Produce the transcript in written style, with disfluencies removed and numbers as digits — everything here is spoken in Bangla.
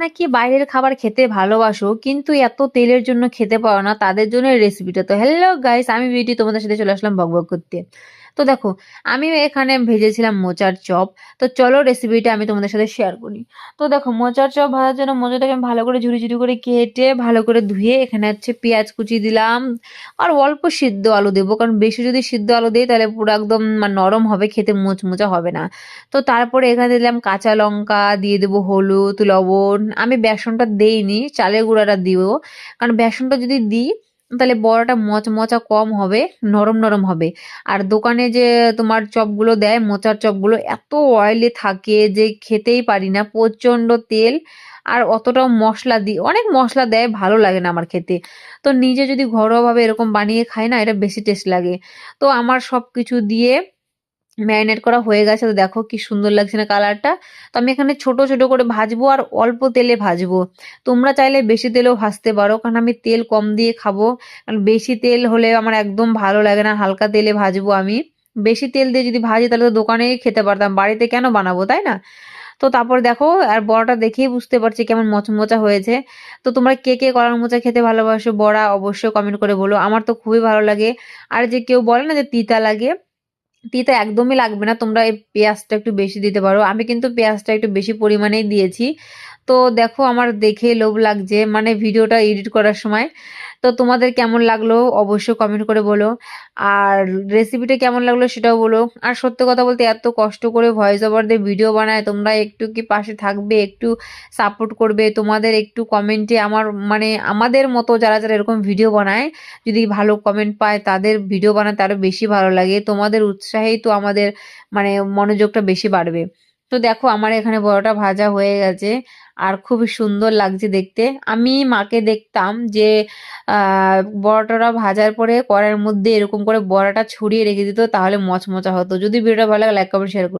নাকি বাইরের খাবার খেতে ভালোবাসো কিন্তু এত তেলের জন্য খেতে পারো না, তাদের জন্য এই রেসিপিটা। তো হ্যালো গাইস, আমি বিউটি তোমাদের সাথে চলে আসলাম বকবক করতে। তো দেখো, আমি এখানে ভেজেছিলাম মোচার চপ। তো চলো রেসিপিটা আমি তোমাদের সাথে শেয়ার করি। তো দেখো, মোচার চপ ভাজার জন্য মোচাটাকে আমি ভালো করে ঝুড়ি ঝুড়ি করে কেটে ভালো করে ধুয়ে এখানে হচ্ছে পেঁয়াজ কুচি দিলাম। আর অল্প সিদ্ধ আলু দেবো, কারণ বেশি যদি সিদ্ধ আলু দিই তাহলে পুরো একদম নরম হবে, খেতে মুচমুচা হবে না। তো তারপরে এখানে দিলাম কাঁচা লঙ্কা, দিয়ে দেবো হলুদ, লবণ। আমি বেসনটা দেইনি, চালের গুঁড়াটা দিব, কারণ বেসনটা যদি দিই তাহলে বড়াটা মচমচা কম হবে, নরম নরম হবে। আর দোকানে যে তোমার চপগুলো দেয়, মোচার চপগুলো এত অয়েলি থাকে যে খেতেই পারি না, প্রচণ্ড তেল। আর অতটাও মশলা অনেক মশলা দেয়, ভালো লাগে না আমার খেতে। তো নিজে যদি ঘরোয়াভাবে এরকম বানিয়ে খাই না, এটা বেশি টেস্ট লাগে। তো আমার সব কিছু দিয়ে ম্যারিনেট করা হয়ে গেছে। তো দেখো কি সুন্দর লাগছে না কালারটা। তো আমি এখানে ছোট ছোট করে ভাজবো আর অল্প তেলে ভাজবো। তোমরা চাইলে বেশি তেলেও ভাজতে পারো, কারণ আমি তেল কম দিয়ে খাবো। কারণ বেশি তেল হলে আমার একদম ভালো লাগে না, হালকা তেলে ভাজবো আমি। বেশি তেল দিয়ে যদি ভাজি তাহলে তো দোকানেই খেতে পারতাম, বাড়িতে কেন বানাবো, তাই না? তো তারপর দেখো, আর বড়াটা দেখেই বুঝতে পারছি কেমন মচমচা হয়েছে। তো তোমরা কে কে কলার মোচা খেতে ভালোবাসো বড়া, অবশ্যই কমেন্ট করে বলো। আমার তো খুবই ভালো লাগে। আর যে কেউ বলে না যে তিতা লাগে, তিতা একদমই লাগবে না, তোমরা এই পেঁয়াজটা একটু বেশি দিতে পারো। আমি কিন্তু পেঁয়াজটা একটু বেশি পরিমাণেই দিয়েছি। তো দেখো, আমার দেখে লোভ লাগছে মানে ভিডিওটা এডিট করার সময়। তো তোমাদের কেমন লাগলো অবশ্যই কমেন্ট করে বলো। আর রেসিপিটা কেমন লাগলো সেটাও বলো। আর সত্যি কথা বলতে, এত কষ্ট করে ভয়েস ওভার দিয়ে ভিডিও বানায়, তোমরা একটু কি পাশে থাকবে, একটু সাপোর্ট করবে? তোমাদের একটু কমেন্টে আমার মানে আমাদের মতো যারা যারা এরকম ভিডিও বানায়, যদি ভালো কমেন্ট পায়, তাদের ভিডিও বানাতে আরো বেশি ভালো লাগে। তোমাদের উৎসাহেই তো আমাদের মানে মনোযোগটা বেশি বাড়বে। তো দেখো, আমার এখানে বড়াটা ভাজা হয়ে গেছে আর খুবই সুন্দর লাগছে দেখতে। আমি মাকে দেখতাম যে বড়াটা ভাজার পরে কড়াইয়ের মধ্যে এরকম করে বড়াটা ছড়িয়ে রেখে দিত, তাহলে মচমচা হতো। যদি ভিডিওটা ভালো লাগে, লাইক কমেন্ট শেয়ার করো।